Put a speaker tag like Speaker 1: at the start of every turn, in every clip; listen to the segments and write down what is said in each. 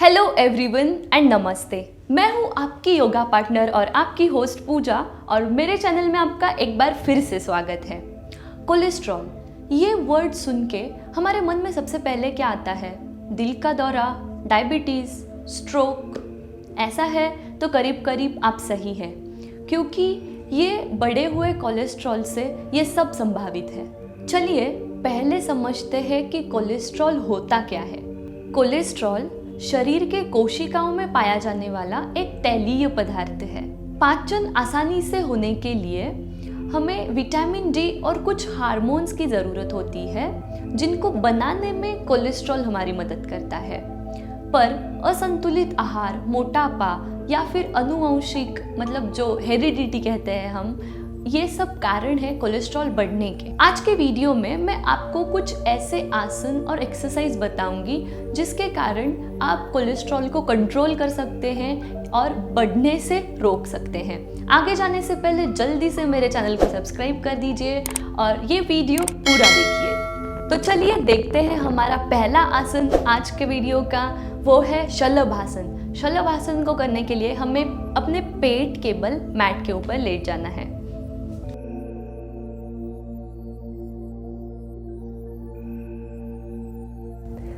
Speaker 1: Hello everyone and नमस्ते। मैं हूं आपकी योगा पार्टनर और आपकी होस्ट पूजा और मेरे चैनल में आपका एक बार फिर से स्वागत है। कोलेस्ट्रॉल, ये वर्ड सुन के हमारे मन में सबसे पहले क्या आता है? दिल का दौरा, डायबिटीज़, स्ट्रोक। ऐसा है तो करीब करीब आप सही हैं, क्योंकि ये बढ़े हुए कोलेस्ट्रॉल से ये सब संभावित है। चलिए पहले समझते हैं कि कोलेस्ट्रॉल होता क्या है। कोलेस्ट्रॉल शरीर के कोशिकाओं में पाया जाने वाला एक तैलीय पदार्थ है। पाचन आसानी से होने के लिए हमें विटामिन डी और कुछ हार्मोन्स की ज़रूरत होती है, जिनको बनाने में कोलेस्ट्रॉल हमारी मदद करता है। पर असंतुलित आहार, मोटापा या फिर अनुवंशिक, मतलब जो हेरिडिटी कहते हैं हम, ये सब कारण है कोलेस्ट्रॉल बढ़ने के। आज के वीडियो में मैं आपको कुछ ऐसे आसन और एक्सरसाइज बताऊंगी जिसके कारण आप कोलेस्ट्रॉल को कंट्रोल कर सकते हैं और बढ़ने से रोक सकते हैं। आगे जाने से पहले जल्दी से मेरे चैनल को सब्सक्राइब कर दीजिए और ये वीडियो पूरा देखिए। तो चलिए देखते हैं हमारा पहला आसन आज के वीडियो का, वो है शलभासन। शलभासन को करने के लिए हमें अपने पेट के बल मैट के ऊपर लेट जाना है।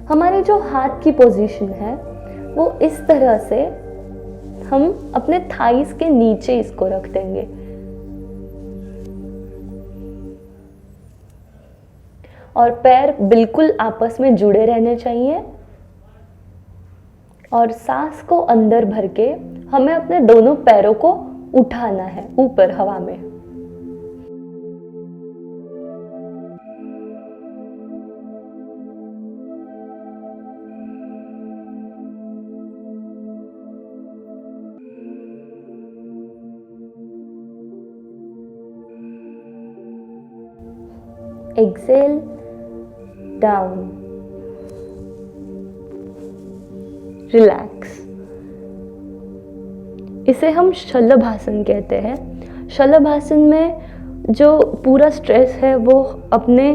Speaker 1: हमारी जो हाथ की पोजीशन है वो इस तरह से, हम अपने थाइस के नीचे इसको रख देंगे और पैर बिल्कुल आपस में जुड़े रहने चाहिए और सांस को अंदर भर के हमें अपने दोनों पैरों को उठाना है ऊपर हवा में। Exhale down, relax. इसे हम शलभासन कहते हैं। शलभासन में जो पूरा स्ट्रेस है वो अपने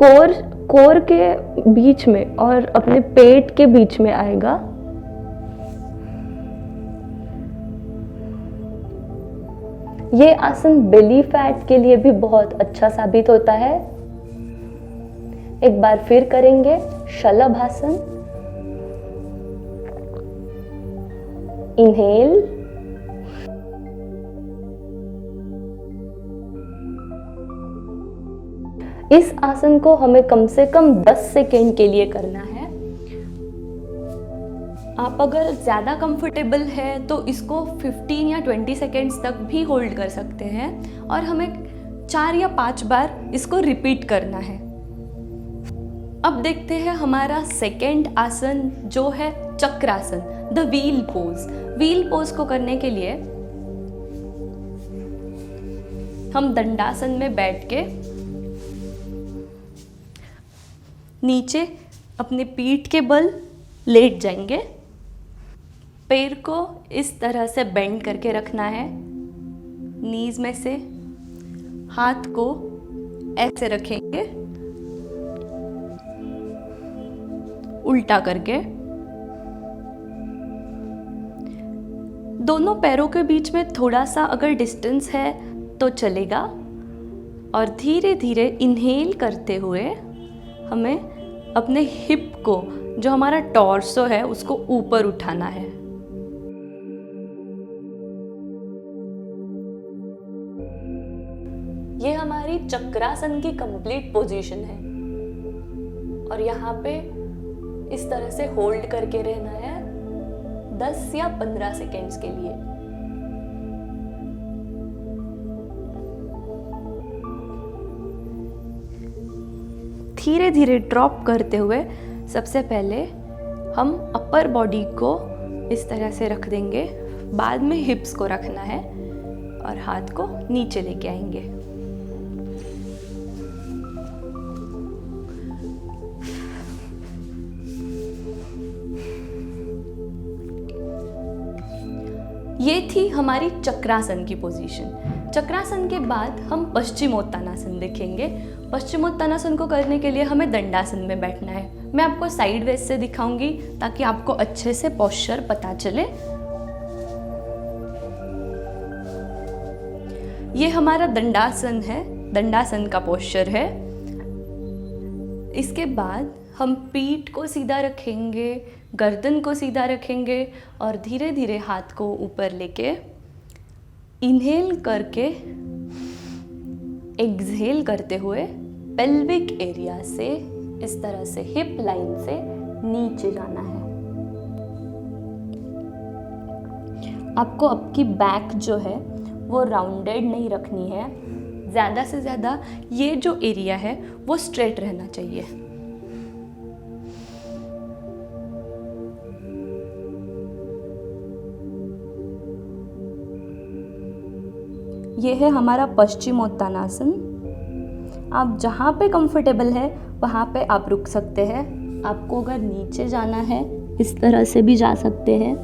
Speaker 1: कोर के बीच में और अपने पेट के बीच में आएगा। ये आसन बेली फैट के लिए भी बहुत अच्छा साबित होता है। एक बार फिर करेंगे शलभासन। इनहेल, इस आसन को हमें कम से कम 10 सेकेंड के लिए करना है। आप अगर ज़्यादा कंफर्टेबल है तो इसको 15 या 20 सेकेंड्स तक भी होल्ड कर सकते हैं और हमें 4 या 5 बार इसको रिपीट करना है। अब देखते हैं हमारा सेकेंड आसन, जो है चक्रासन, the wheel pose. Wheel pose को करने के लिए हम दंडासन में बैठ के नीचे अपने पीठ के बल लेट जाएंगे। पैर को इस तरह से बेंड करके रखना है। नीज में से हाथ को ऐसे रखेंगे उल्टा करके। दोनों पैरों के बीच में थोड़ा सा अगर डिस्टेंस है तो चलेगा और धीरे धीरे इनहेल करते हुए हमें अपने हिप को, जो हमारा टॉर्सो है, उसको ऊपर उठाना है। ये हमारी चक्रासन की कंप्लीट पोजीशन है और यहाँ पे इस तरह से होल्ड करके रहना है 10 या 15 सेकेंड्स के लिए। धीरे धीरे ड्रॉप करते हुए सबसे पहले हम अपर बॉडी को इस तरह से रख देंगे, बाद में हिप्स को रखना है और हाथ को नीचे लेके आएंगे। ये थी हमारी चक्रासन की पोजीशन। चक्रासन के बाद हम पश्चिमोत्तानासन देखेंगे। पश्चिमोत्तानासन को करने के लिए हमें दंडासन में बैठना है। मैं आपको साइडवेज से दिखाऊंगी ताकि आपको अच्छे से पोस्चर पता चले। ये हमारा दंडासन है, दंडासन का पोस्चर है। इसके बाद हम पीठ को सीधा रखेंगे, गर्दन को सीधा रखेंगे और धीरे धीरे हाथ को ऊपर लेके इनहेल करके एक्सहेल करते हुए पेल्विक एरिया से इस तरह से हिप लाइन से नीचे जाना है। आपको आपकी बैक जो है वो राउंडेड नहीं रखनी है, ज़्यादा से ज़्यादा ये जो एरिया है वो स्ट्रेट रहना चाहिए। ये है हमारा पश्चिमोत्तानासन। आप जहाँ पे कंफर्टेबल है वहाँ पे आप रुक सकते हैं। आपको अगर नीचे जाना है इस तरह से भी जा सकते हैं,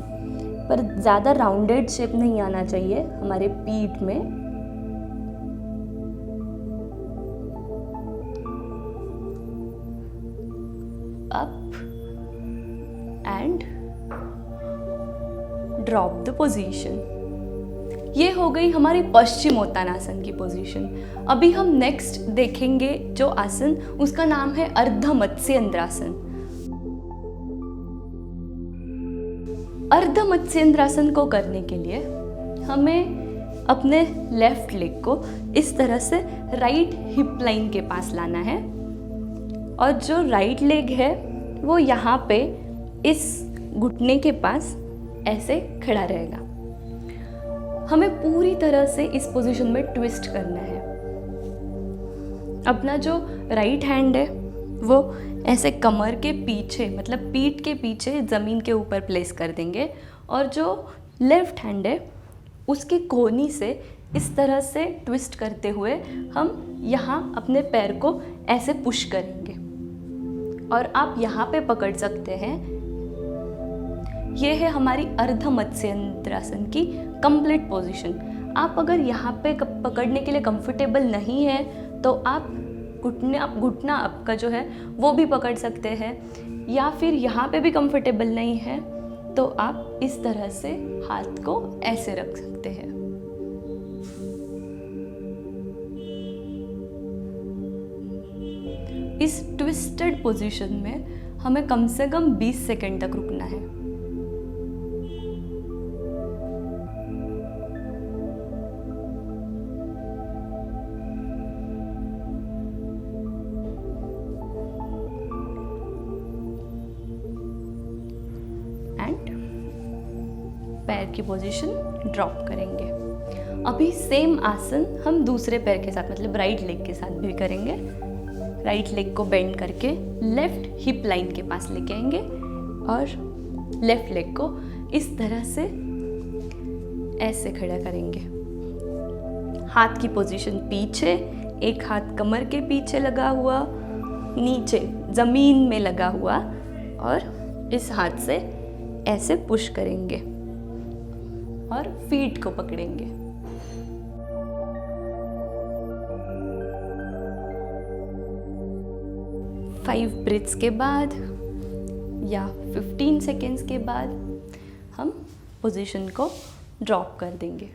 Speaker 1: पर ज़्यादा राउंडेड शेप नहीं आना चाहिए हमारे पीठ में। Up and drop the position. ये हो गई हमारी पश्चिमोत्तानासन की पोजीशन। अभी हम नेक्स्ट देखेंगे जो आसन, उसका नाम है अर्ध मत्स्येंद्रासन। अर्ध मत्स्येंद्रासन को करने के लिए हमें अपने लेफ्ट लेग को इस तरह से राइट हिप लाइन के पास लाना है और जो राइट लेग है वो यहाँ पे इस घुटने के पास ऐसे खड़ा रहेगा। हमें पूरी तरह से इस पोजीशन में ट्विस्ट करना है। अपना जो राइट हैंड है वो ऐसे कमर के पीछे, मतलब पीठ के पीछे ज़मीन के ऊपर प्लेस कर देंगे और जो लेफ्ट हैंड है उसकी कोहनी से इस तरह से ट्विस्ट करते हुए हम यहाँ अपने पैर को ऐसे पुश करेंगे और आप यहाँ पे पकड़ सकते हैं। ये है हमारी अर्ध मत्स्येंद्रासन की कंप्लीट पोजीशन। आप अगर यहाँ पे पकड़ने के लिए कंफर्टेबल नहीं है तो आप घुटना आपका जो है वो भी पकड़ सकते हैं, या फिर यहाँ पे भी कंफर्टेबल नहीं है तो आप इस तरह से हाथ को ऐसे रख सकते हैं। इस ट्विस्टेड पोजीशन में हमें कम से कम 20 सेकंड तक रुकना है। पैर की पोजीशन ड्रॉप करेंगे। अभी सेम आसन हम दूसरे पैर के साथ, मतलब राइट लेग के साथ भी करेंगे। राइट लेग को बेंड करके लेफ्ट हिप लाइन के पास लेके आएंगे और लेफ्ट लेग को इस तरह से ऐसे खड़ा करेंगे। हाथ की पोजीशन पीछे, एक हाथ कमर के पीछे लगा हुआ, नीचे ज़मीन में लगा हुआ, और इस हाथ से ऐसे पुश करेंगे और फीट को पकड़ेंगे। फाइव ब्रीथ्स के बाद या 15 सेकेंड्स के बाद हम पोजीशन को ड्रॉप कर देंगे।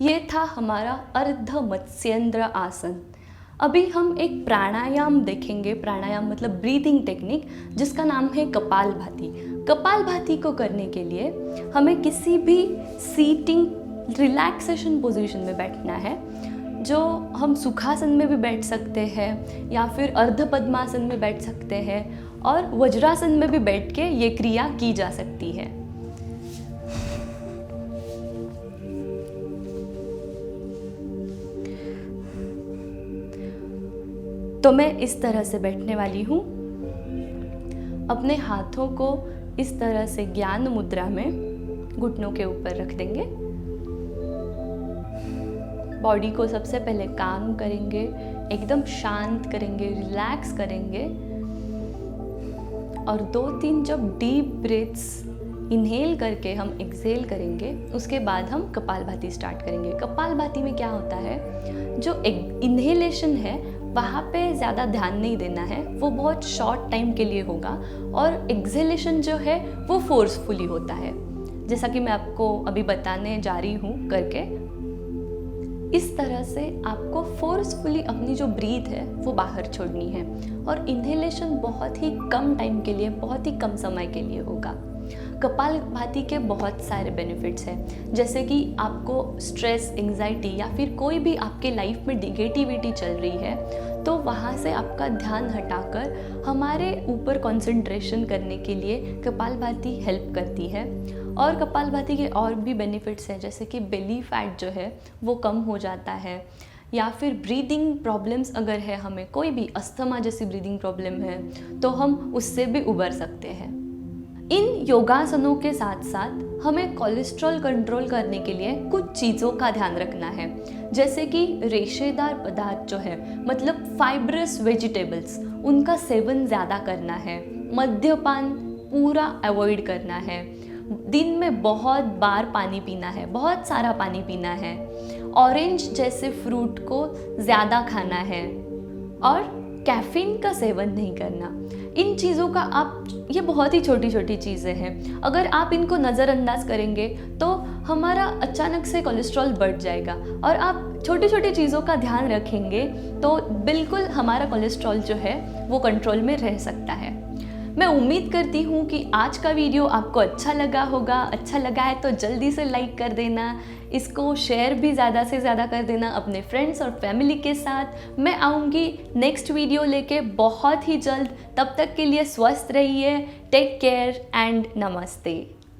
Speaker 1: ये था हमारा अर्ध मत्स्येंद्र आसन। अभी हम एक प्राणायाम देखेंगे। प्राणायाम मतलब ब्रीदिंग टेक्निक, जिसका नाम है कपालभाति। कपालभाति को करने के लिए हमें किसी भी सीटिंग रिलैक्सेशन पोजीशन में बैठना है, जो हम सुखासन में भी बैठ सकते हैं या फिर अर्ध पद्मासन में बैठ सकते हैं, और वज्रासन में भी बैठ के ये क्रिया की जा सकती है। तो मैं इस तरह से बैठने वाली हूँ। अपने हाथों को इस तरह से ज्ञान मुद्रा में घुटनों के ऊपर रख देंगे। बॉडी को सबसे पहले काम करेंगे, एकदम शांत करेंगे, रिलैक्स करेंगे, और 2-3 जब डीप ब्रेथ्स इनहेल करके हम एक्सहेल करेंगे, उसके बाद हम कपालभाति स्टार्ट करेंगे। कपालभाति में क्या होता है, जो इनहेलेशन है वहाँ पे ज़्यादा ध्यान नहीं देना है, वो बहुत शॉर्ट टाइम के लिए होगा और एक्सहेलेशन जो है वो फोर्सफुली होता है, जैसा कि मैं आपको अभी बताने जा रही हूँ करके। इस तरह से आपको फोर्सफुली अपनी जो ब्रीथ है वो बाहर छोड़नी है और इन्हेलेशन बहुत ही कम टाइम के लिए, बहुत ही कम समय के लिए होगा। कपालभाति के बहुत सारे बेनिफिट्स हैं, जैसे कि आपको स्ट्रेस, एंजाइटी या फिर कोई भी आपके लाइफ में निगेटिविटी चल रही है तो वहाँ से आपका ध्यान हटाकर हमारे ऊपर कंसंट्रेशन करने के लिए कपालभाति हेल्प करती है। और कपालभाति के और भी बेनिफिट्स हैं, जैसे कि बेली फैट जो है वो कम हो जाता है, या फिर ब्रीदिंग प्रॉब्लम्स अगर है, हमें कोई भी अस्थमा जैसी ब्रीदिंग प्रॉब्लम है तो हम उससे भी उबर सकते हैं। इन योगासनों के साथ साथ हमें कोलेस्ट्रॉल कंट्रोल करने के लिए कुछ चीज़ों का ध्यान रखना है, जैसे कि रेशेदार पदार्थ जो है, मतलब फाइब्रस वेजिटेबल्स, उनका सेवन ज़्यादा करना है। मद्यपान पूरा अवॉइड करना है। दिन में बहुत बार पानी पीना है, बहुत सारा पानी पीना है। ऑरेंज जैसे फ्रूट को ज़्यादा खाना है और कैफीन का सेवन नहीं करना। इन चीज़ों का ये बहुत ही छोटी छोटी चीज़ें हैं, अगर आप इनको नज़रअंदाज करेंगे तो हमारा अचानक से कोलेस्ट्रॉल बढ़ जाएगा। और आप छोटी छोटी चीज़ों का ध्यान रखेंगे तो बिल्कुल हमारा कोलेस्ट्रॉल जो है वो कंट्रोल में रह सकता है। मैं उम्मीद करती हूँ कि आज का वीडियो आपको अच्छा लगा होगा। अच्छा लगा है तो जल्दी से लाइक कर देना, इसको शेयर भी ज़्यादा से ज़्यादा कर देना अपने फ्रेंड्स और फैमिली के साथ। मैं आऊँगी नेक्स्ट वीडियो लेके बहुत ही जल्द। तब तक के लिए स्वस्थ रहिए। टेक केयर एंड नमस्ते।